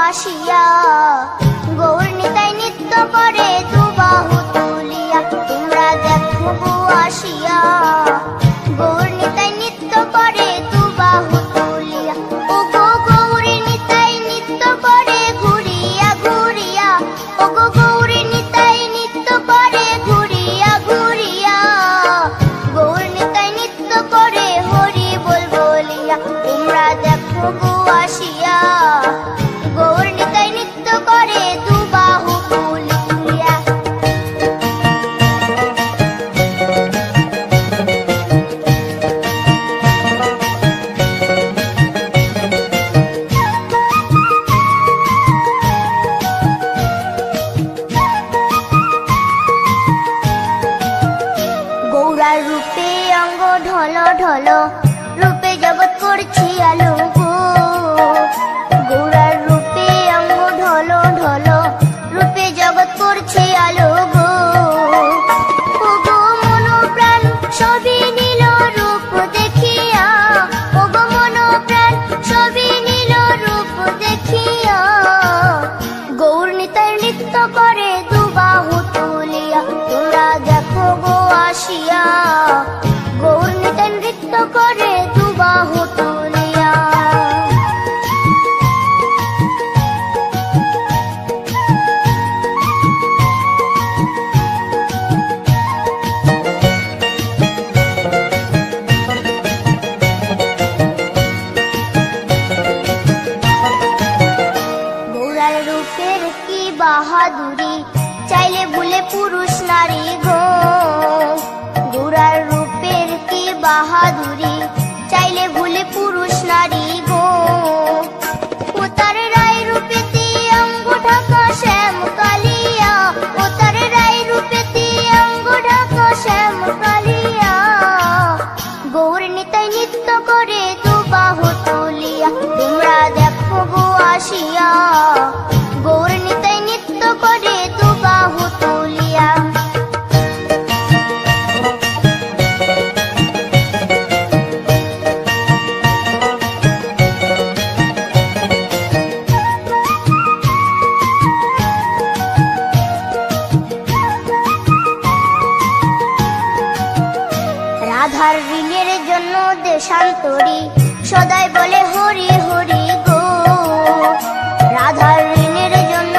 আসিয়া, গৌর নিতাই নৃত্য করে দুবাহু তুলিয়া। তোমরা দেখো গো আসিয়া, গৌর নিতাই নৃত্য করে দুবাহু তুলিয়া। ও গো গৌরী নিতাই নৃত্য করে ঘুরিয়া ঘুরিয়া, ও গো গৌরী নিতাই নৃত্য করে ঘুরিয়া ঘুরিয়া। গৌর নিতাই নৃত্য করে হরি বল বলিয়া। তোমরা দেখো গো আসিয়া, গৌর নিতাই নৃত্য করে দুবাহু তুলিয়া। গৌরার রূপে অঙ্গ ঢল ঢল, রূপে জগৎ করছি আলো গো। গৌরার রূপে অঙ্গ ঢল ঢল, রূপে জগৎ করছি আলো গো। ও গো মন প্রাণ সবই নীল রূপ দেখিয়া, ও গো মন প্রাণ সবই নীল রূপ দেখিয়া। গৌর নিতাই নৃত্য করে দুবাহু তুলিয়া। তোমরা দেখো গো আসিয়া, গৌর নিতাই নৃত্য করে দুবাহু তুলিয়া। গৌরার রূপের কি বাহাদুরি, চাইলে ভুলে পুরুষ নারী গো। গৌরার রূপের কি বাহাদুরি, চাইলে ভুলে পুরুষ নারী গো। ও তার রায় রূপেতে অঙ্গ ঢাকা শ্যাম কালিয়া, ও তার রায় রূপেতে অঙ্গ ঢাকা শ্যাম কালিয়া। গৌর নিতাই নৃত্য করে দুবাহু তুলিয়া। তোমরা দেখো গো আসিয়া, গৌর নিতাই নৃত্য করে দুবাহু তুলিয়া। রাধার ঋণের জন্য দেশান্তরী, সদাই বলে হরি হরি গো। রাধার ঋণের জন্য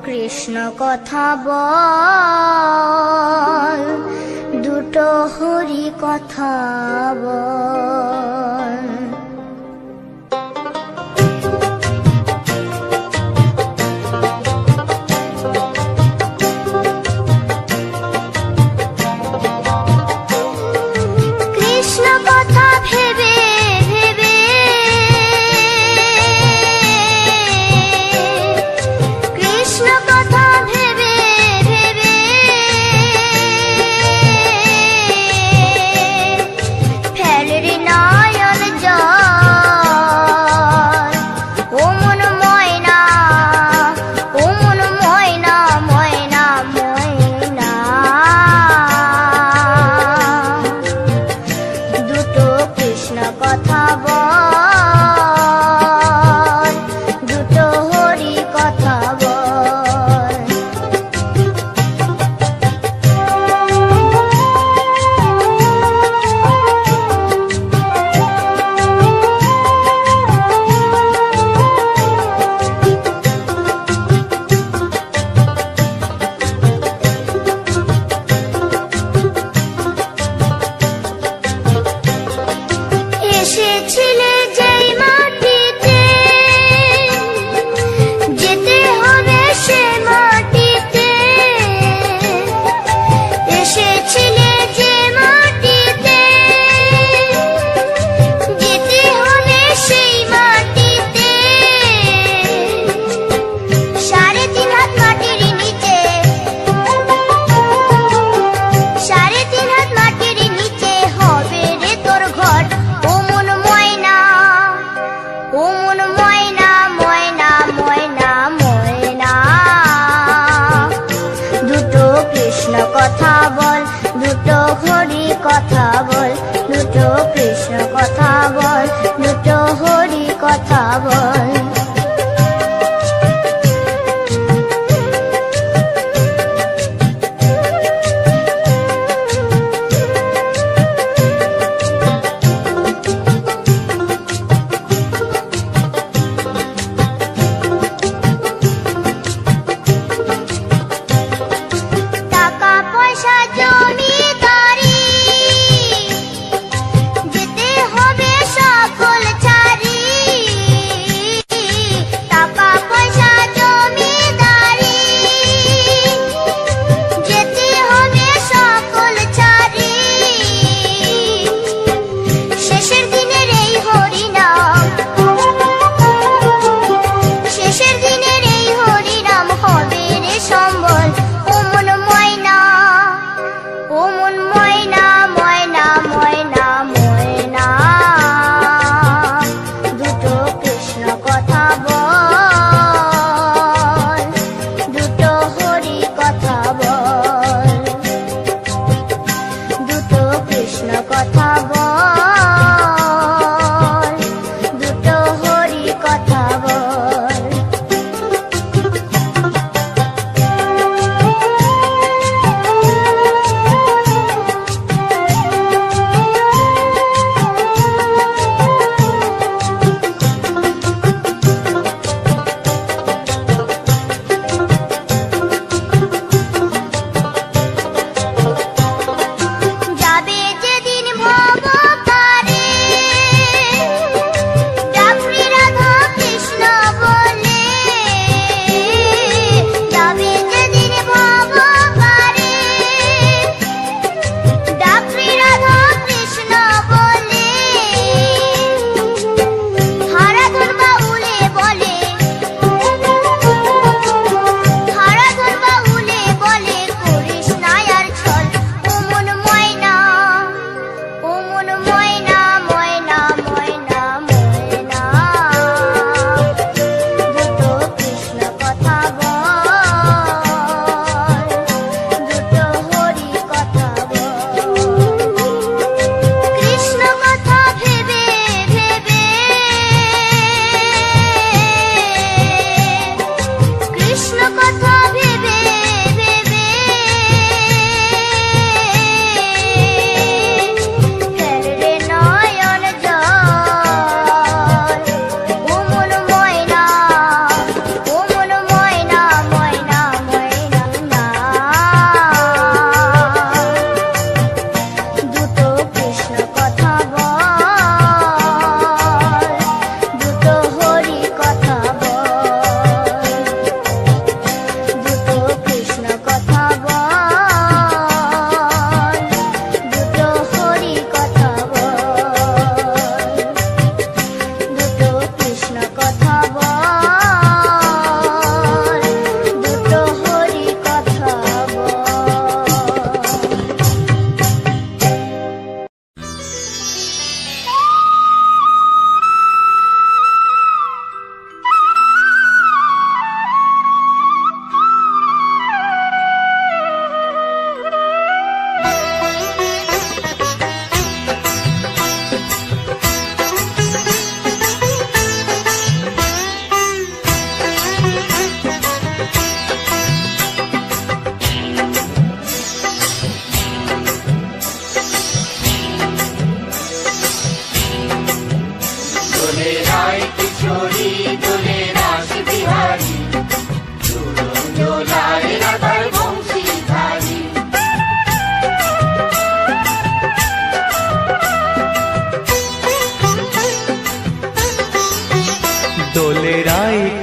কৃষ্ণ কথা বল, দুটো হরি কথা বল। কৃষ্ণ কথা ভেবে ভেবে, কৃষ্ণ কথা ভেবে ভেবে ফেলের নয়ন জল। ও মন ময়না, ও মন ময়না, ময়না ময়না। দুটো কৃষ্ণ কথা বল, দুটো হরি কথা বল। এসেছিলে যেই মাটিতে, যেতে হবে সে মাটিতে। এসেছিলে যে মাটিতে, যেতে হবে সেই মাটিতে। 3.5 হাত মাটির নিচে, 3.5 হাত মাটির নিচে হবে রে তোর ঘর। ও মন ময়না, ও মন ময়না, ময়না ময়না ময়না। দুটো কৃষ্ণ কথা বল, দুটো হরি কথা বল। দুটো কৃষ্ণ কথা বল, দুটো হরি কথা বল। টাকা পয়সা জমিদারি, যেতে হবে সকল ছাড়ি। টাকা পয়সা জমিদারি, যেতে হবে সকল ছাড়ি। শেষের দিনের এই হরিনাম, শেষের দিনের এই হরিনাম হবে রে সম্বল। ও মন ময়না, ও মন ময়না, ময়না ময়না ময়না। দুটো কৃষ্ণ কথা বল, দুটো হরি কথা বল। দুটো কৃষ্ণ কথা বল, দুটো হরি কথা বল। যাবে যেদিন ভব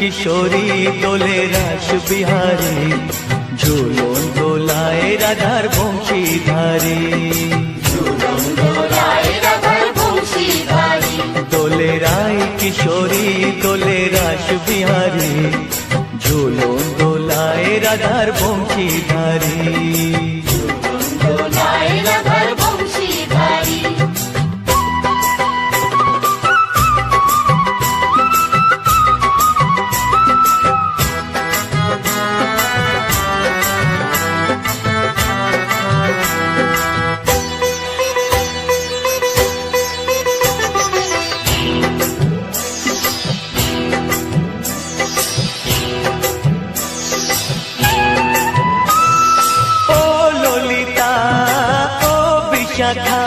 কিশোরী দোলে রাস বিহারী, ঝুলন দোলায় রাধার বংশীধারী। দোলে রায় কিশোরী দোলে রাস বিহারী, ঝুলন দোলায় রাধার বংশীধারী। শাখা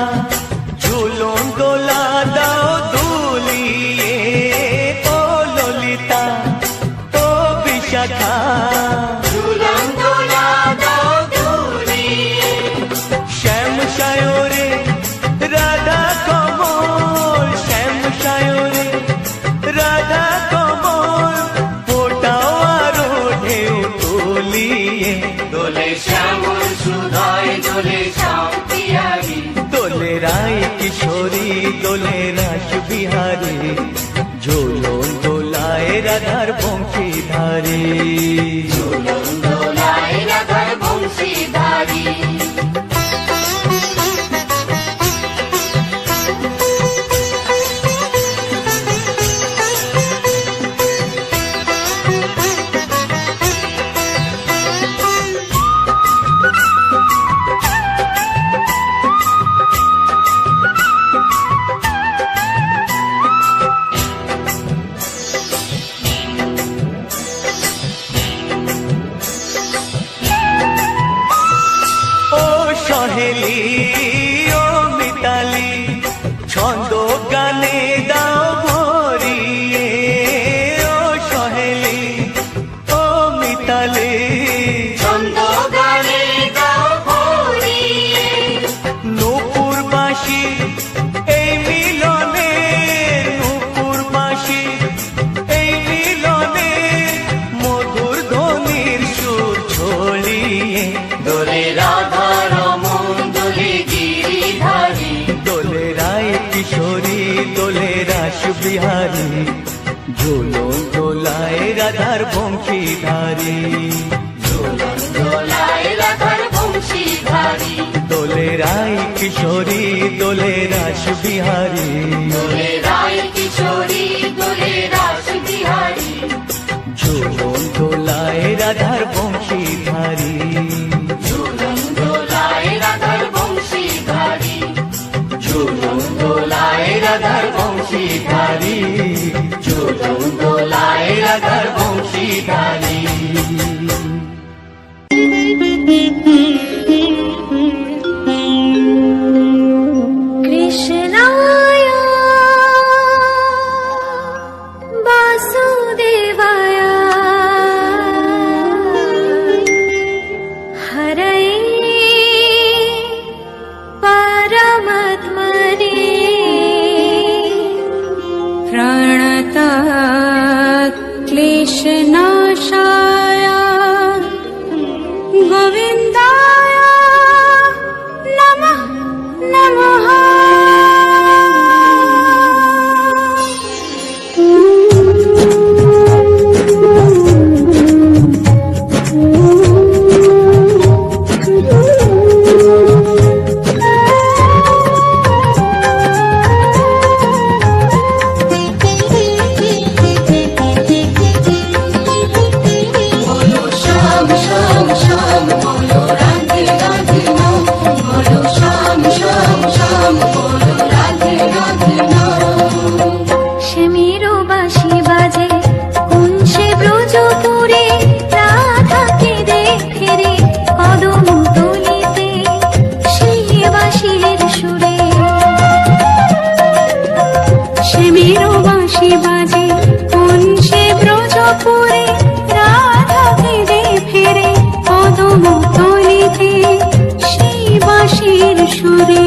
ঝুলন দোলা দাও দুলিয়ে, ও ললিতা ও বিশাখা ঝুলন দোলা দাও দুলিয়ে। শ্যাম সায়রে রাধা কমল, শ্যাম সায়রে রাধা কমল, ফোটাও আরো ঢেউ তুলিয়ে। দোলে শ্যামল সুধায় দোলে শ্যাম পিয়ারি, দোলে রায় কিশোরী দোলে রাস বিহারী, ঝুলন দোলায় রাধার বংশীধারী। ঝুলন দোলায় রাধার বংশীধারী। সহেলি ও মিতালি ছন্দ গানে দাও ভরিয়ে, ও সহেলি ও মিতালি ছন্দ গানে দাও ভরিয়ে। নূপুর বাঁশি এই মিলনে, নূপুর বাঁশি এই মিলনে, মধুর ধ্বনির সুর ছড়িয়ে। দোলে রাধা কিশোরী দোলে রাস বিহারী, ঝুলন দোলায় রাধার বংশীধারী। ঝুলন দোলায় রাধার বংশীধারী। দোলে রায় কিশোরী দোলে রাস বিহারী, দোলে রায় কিশোরী দোলে রাস বিহারী, ঝুলন দোলায় রাধার বংশীধারী। ঝুলন দোলায় রাধার বংশীধারী, ঝুলন দোলায় রাধার বংশীধারী, ঝুলন দোলায় রাধার বংশীধারী। কৃষ্ণায় বাসুদেবায় হরয়ে परमात्मने प्रणतः क्लेशनाशाय गोविन्दाय नमः नमः। সুরে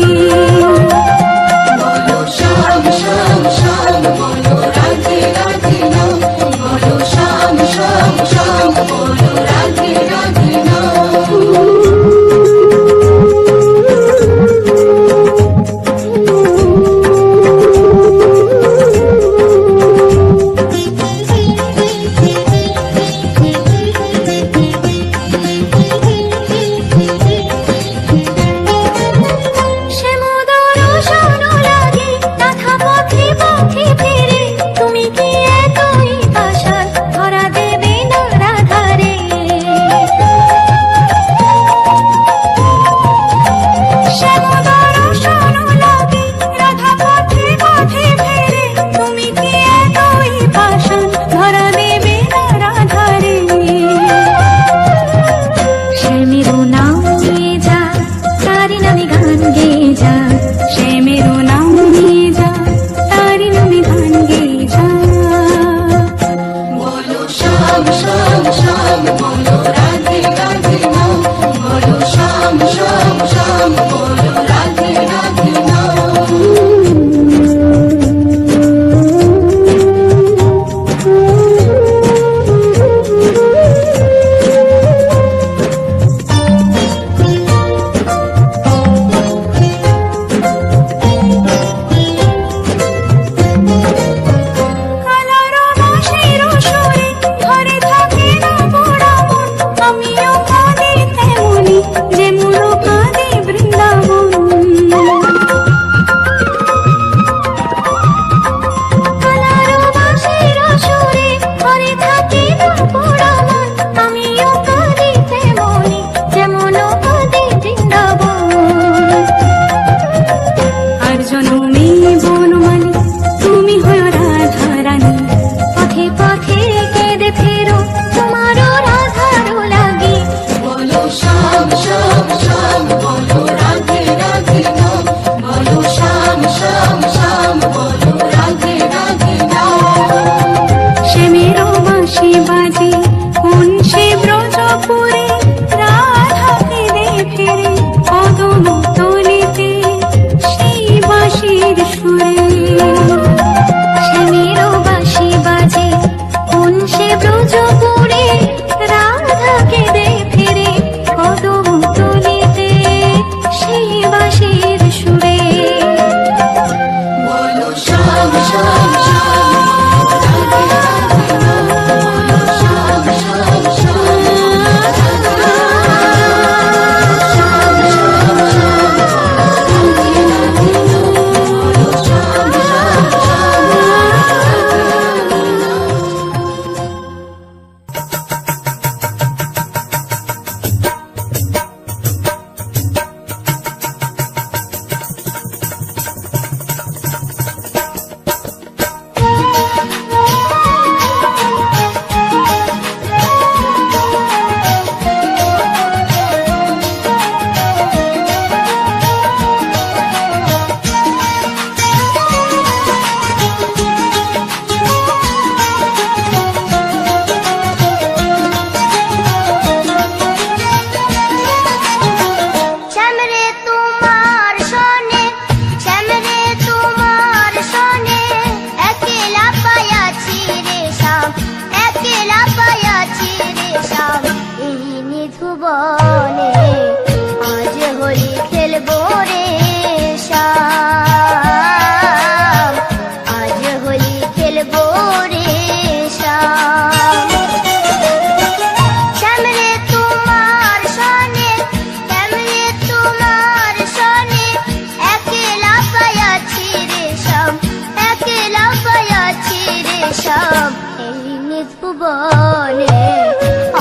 সব এই নিজ ভুবনে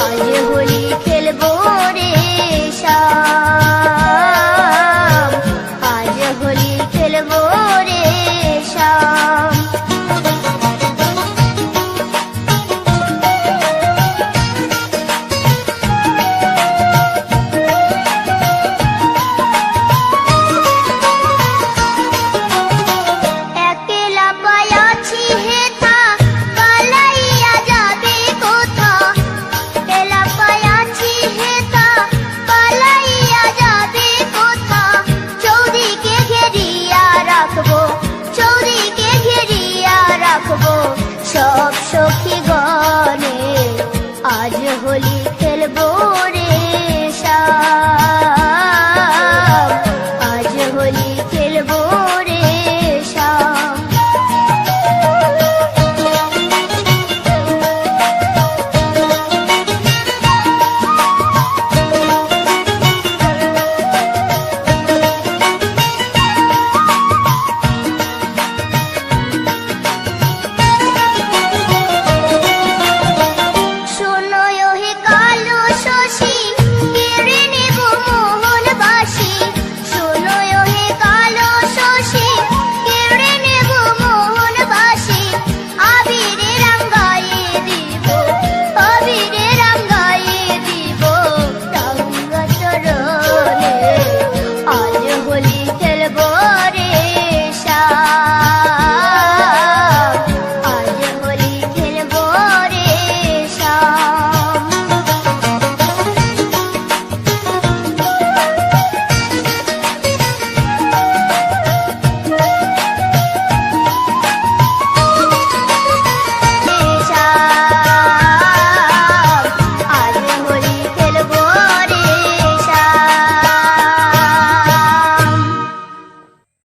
আজ হোলি খেলবো রে শাম আজ হোলি